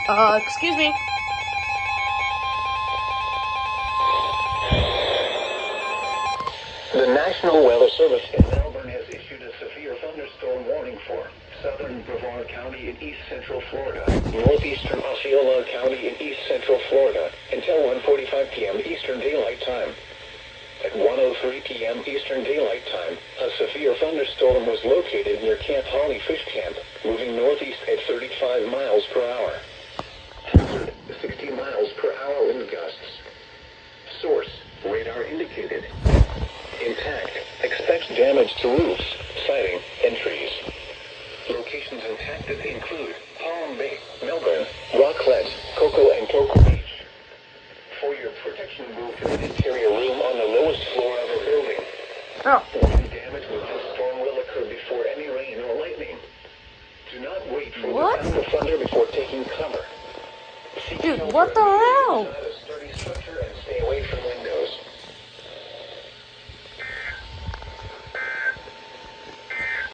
Excuse me. The National Weather Service in Melbourne has issued a severe thunderstorm warning for southern Brevard County in east central Florida, northeastern Osceola County in east central Florida, until 1:45 p.m. Eastern Daylight Time. At 1:03 p.m. Eastern Daylight Time, a severe thunderstorm was located near Camp Holly Fish Camp, moving northeast at 35 miles per hour. Hazard, 60 miles per hour wind gusts. Source, radar indicated. Impact, expects damage to roofs, siding, and trees. Locations impacted include Palm Bay, Melbourne, Rocklet, Coco and Coco Beach. For your protection, move to an interior room on the lowest floor of a building. Oh. Warning damage with this storm will occur before any rain or lightning. Do not wait for What? the thunder before taking cover. Dude, what the hell?